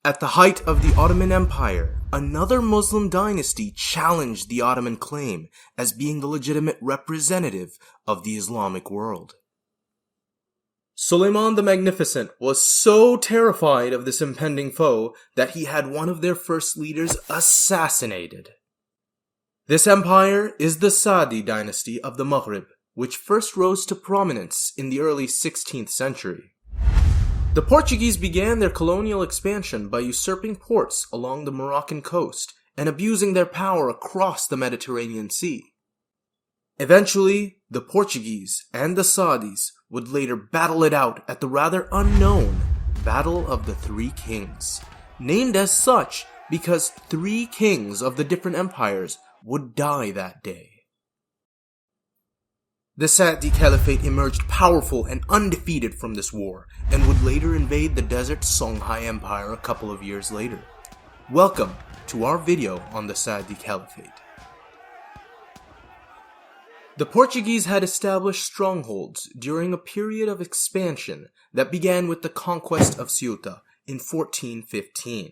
At the height of the Ottoman Empire, another Muslim dynasty challenged the Ottoman claim as being the legitimate representative of the Islamic world. Suleiman the Magnificent was so terrified of this impending foe that he had one of their first leaders assassinated. This empire is the Saadi dynasty of the Maghrib, which first rose to prominence in the early 16th century. The Portuguese began their colonial expansion by usurping ports along the Moroccan coast and abusing their power across the Mediterranean Sea. Eventually, the Portuguese and the Saudis would later battle it out at the rather unknown Battle of the Three Kings, named as such because 3 kings of the different empires would die that day. The Saadi Caliphate emerged powerful and undefeated from this war, and would later invade the desert Songhai Empire a couple of years later. Welcome to our video on the Saadi Caliphate. The Portuguese had established strongholds during a period of expansion that began with the conquest of Ceuta in 1415.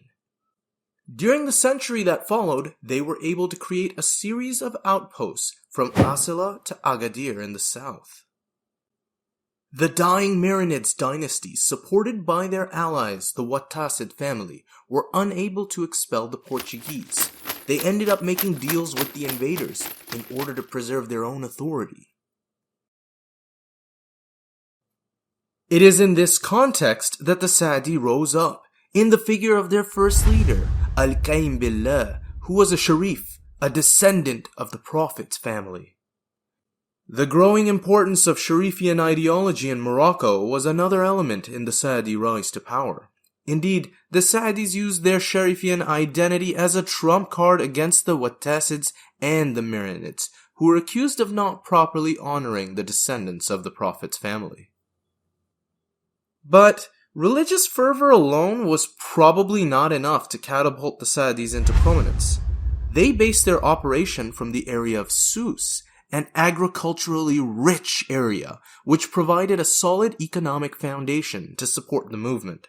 During the century that followed, they were able to create a series of outposts from Asila to Agadir in the south. The dying Merinids dynasty, supported by their allies, the Wattasid family, were unable to expel the Portuguese. They ended up making deals with the invaders in order to preserve their own authority. It is in this context that the Saadi rose up, in the figure of their first leader, Al-Qaim Billah, who was a sharif, a descendant of the Prophet's family. The growing importance of sharifian ideology in Morocco was another element in the Saadi rise to power. Indeed, the Saadis used their sharifian identity as a trump card against the Wattasids and the Merinids, who were accused of not properly honoring the descendants of the Prophet's family. But religious fervor alone was probably not enough to catapult the Saadis into prominence. They based their operation from the area of Sousse, an agriculturally rich area, which provided a solid economic foundation to support the movement.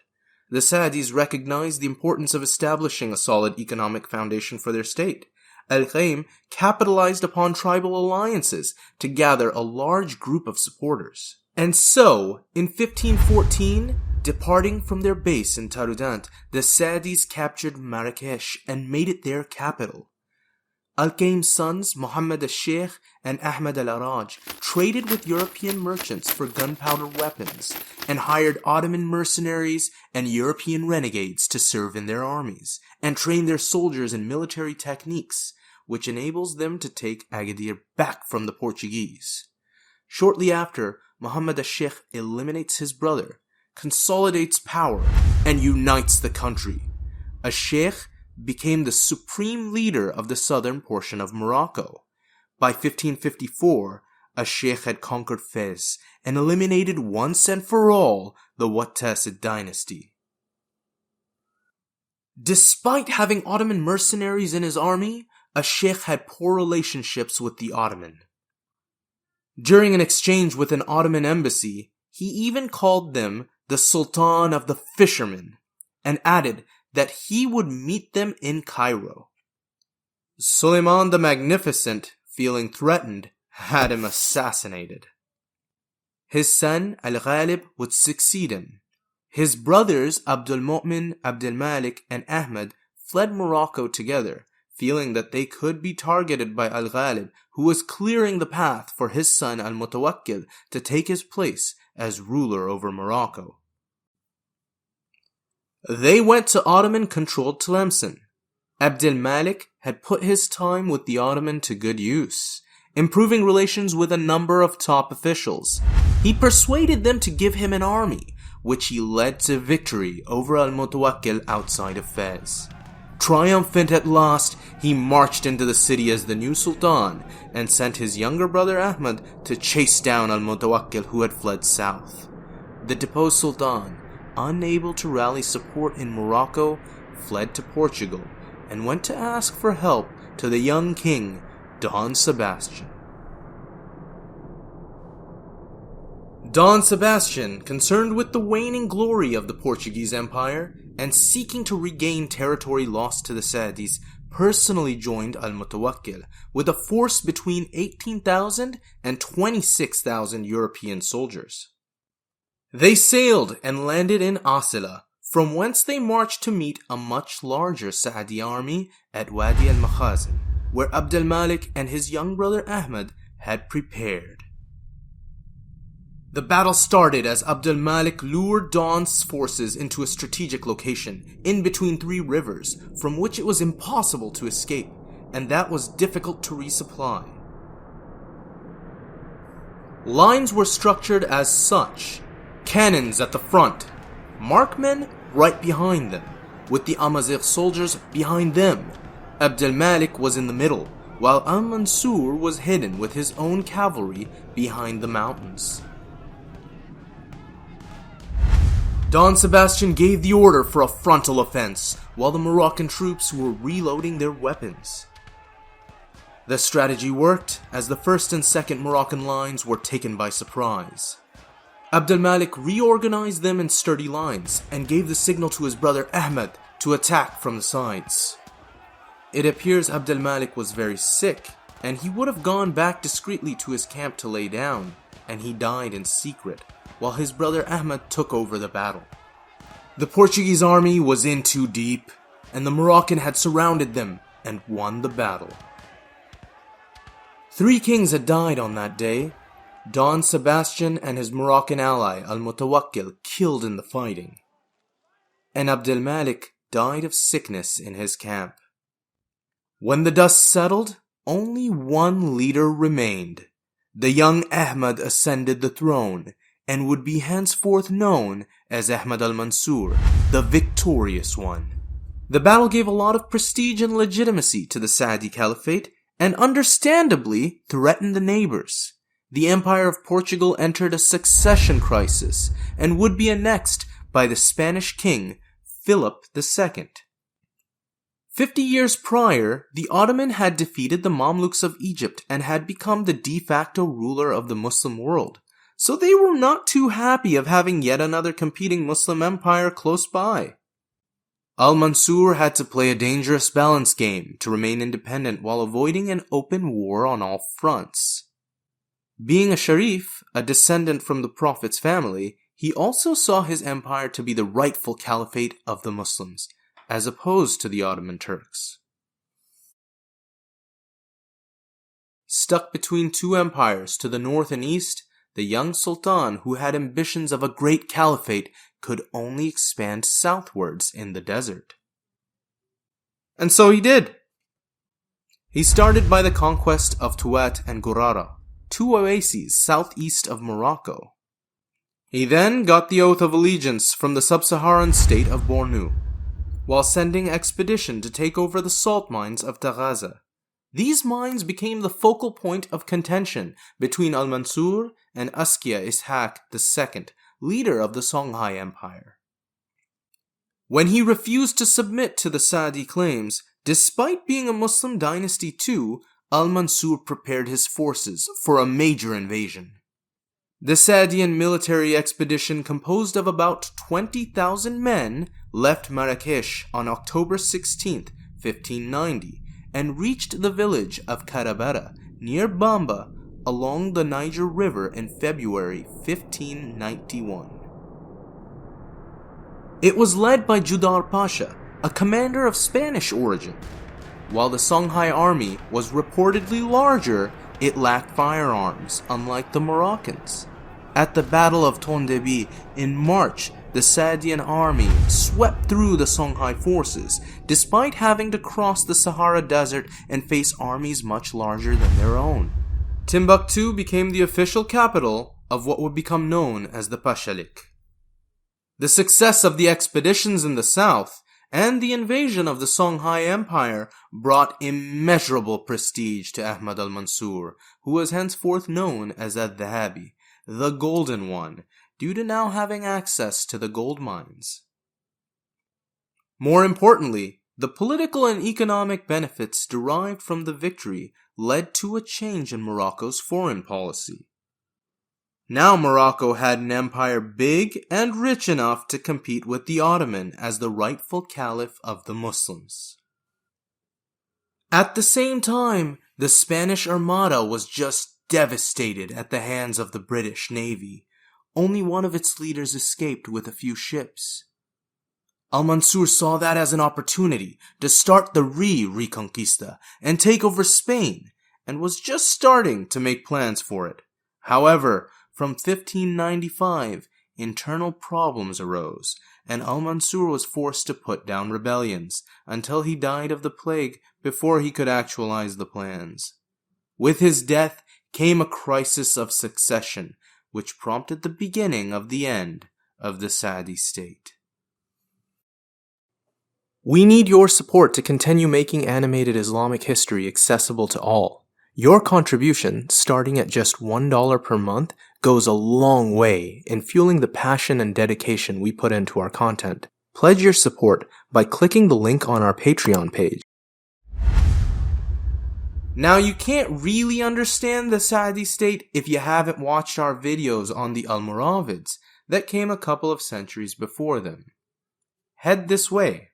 The Saadis recognized the importance of establishing a solid economic foundation for their state. Al-Qaim capitalized upon tribal alliances to gather a large group of supporters. And so, in 1514, departing from their base in Taroudant, the Saadis captured Marrakesh and made it their capital. Al-Qaim's sons, Muhammad al-Sheikh and Ahmad al-Araj, traded with European merchants for gunpowder weapons and hired Ottoman mercenaries and European renegades to serve in their armies and train their soldiers in military techniques, which enables them to take Agadir back from the Portuguese. Shortly after, Muhammad al-Sheikh eliminates his brother, consolidates power, and unites the country. Al-Sheikh became the supreme leader of the southern portion of Morocco. By 1554, Al-Sheikh had conquered Fez and eliminated once and for all the Wattasid dynasty. Despite having Ottoman mercenaries in his army, Al-Sheikh had poor relationships with the Ottoman. During an exchange with an Ottoman embassy, he even called them the Sultan of the Fishermen, and added that he would meet them in Cairo. Suleiman the Magnificent, feeling threatened, had him assassinated. His son Al-Ghalib would succeed him. His brothers Abdul Mu'min, Abdul Malik, and Ahmed fled Morocco together, feeling that they could be targeted by Al-Ghalib, who was clearing the path for his son Al-Mutawakkil to take his place as ruler over Morocco. They went to Ottoman-controlled Tlemcen. Abdel Malik had put his time with the Ottoman to good use, improving relations with a number of top officials. He persuaded them to give him an army, which he led to victory over Al-Mutawakkil outside of Fez. Triumphant at last, he marched into the city as the new Sultan and sent his younger brother Ahmed to chase down Al-Mutawakkil, who had fled south. The deposed Sultan, unable to rally support in Morocco, fled to Portugal and went to ask for help to the young king, Don Sebastian. Don Sebastian, concerned with the waning glory of the Portuguese Empire, and seeking to regain territory lost to the Saadis, personally joined al-Mutawakkil with a force between 18,000 and 26,000 European soldiers. They sailed and landed in Asila, from whence they marched to meet a much larger Saadi army at Wadi al-Makhazin, where Abd al-Malik and his young brother Ahmad had prepared. The battle started as Abd al-Malik lured Dawn's forces into a strategic location in between 3 rivers from which it was impossible to escape, and that was difficult to resupply. Lines were structured as such: cannons at the front, markmen right behind them, with the Amazigh soldiers behind them. Abd al-Malik was in the middle, while al-Mansur was hidden with his own cavalry behind the mountains. Don Sebastian gave the order for a frontal offense, while the Moroccan troops were reloading their weapons. The strategy worked, as the first and second Moroccan lines were taken by surprise. Abd al-Malik reorganized them in sturdy lines, and gave the signal to his brother Ahmad to attack from the sides. It appears Abd al-Malik was very sick, and he would have gone back discreetly to his camp to lay down, and he died in secret, while his brother Ahmad took over the battle. The Portuguese army was in too deep, and the Moroccan had surrounded them and won the battle. 3 kings had died on that day: Don Sebastian and his Moroccan ally al-Mutawakkil killed in the fighting, and Abd al-Malik died of sickness in his camp. When the dust settled, only one leader remained. The young Ahmad ascended the throne, and would be henceforth known as Ahmad al-Mansur, the victorious one. The battle gave a lot of prestige and legitimacy to the Saadi Caliphate, and understandably threatened the neighbors. The Empire of Portugal entered a succession crisis, and would be annexed by the Spanish king, Philip II. 50 years prior, the Ottoman had defeated the Mamluks of Egypt and had become the de facto ruler of the Muslim world. So they were not too happy of having yet another competing Muslim empire close by. Al-Mansur had to play a dangerous balance game to remain independent while avoiding an open war on all fronts. Being a sharif, a descendant from the Prophet's family, he also saw his empire to be the rightful caliphate of the Muslims, as opposed to the Ottoman Turks. Stuck between 2 empires to the north and east, the young sultan, who had ambitions of a great caliphate, could only expand southwards in the desert. And so he did. He started by the conquest of Tuat and Gurara, 2 oases southeast of Morocco. He then got the oath of allegiance from the sub-Saharan state of Bornu, while sending expedition to take over the salt mines of Taghaza. These mines became the focal point of contention between al-Mansur and Askia Ishaq II, leader of the Songhai Empire. When he refused to submit to the Saadi claims, despite being a Muslim dynasty too, al-Mansur prepared his forces for a major invasion. The Saadian military expedition, composed of about 20,000 men, left Marrakesh on October 16, 1590, and reached the village of Karabara, near Bamba, along the Niger River in February 1591. It was led by Judar Pasha, a commander of Spanish origin. While the Songhai army was reportedly larger, it lacked firearms, unlike the Moroccans. At the Battle of Tondebi in March, the Saadian army swept through the Songhai forces, despite having to cross the Sahara Desert and face armies much larger than their own. Timbuktu became the official capital of what would become known as the Pashalik. The success of the expeditions in the south and the invasion of the Songhai Empire brought immeasurable prestige to Ahmad al-Mansur, who was henceforth known as al-Dhahabi, the Golden One, due to now having access to the gold mines. More importantly, the political and economic benefits derived from the victory led to a change in Morocco's foreign policy. Now Morocco had an empire big and rich enough to compete with the Ottoman as the rightful caliph of the Muslims. At the same time, the Spanish Armada was just devastated at the hands of the British Navy. Only one of its leaders escaped with a few ships. Al-Mansur saw that as an opportunity to start the Reconquista and take over Spain, and was just starting to make plans for it. However, from 1595, internal problems arose, and Al-Mansur was forced to put down rebellions until he died of the plague before he could actualize the plans. With his death came a crisis of succession, which prompted the beginning of the end of the Saadi state. We need your support to continue making animated Islamic history accessible to all. Your contribution, starting at just $1 per month, goes a long way in fueling the passion and dedication we put into our content. Pledge your support by clicking the link on our Patreon page. Now, you can't really understand the Saadi state if you haven't watched our videos on the Almoravids that came a couple of centuries before them. Head this way.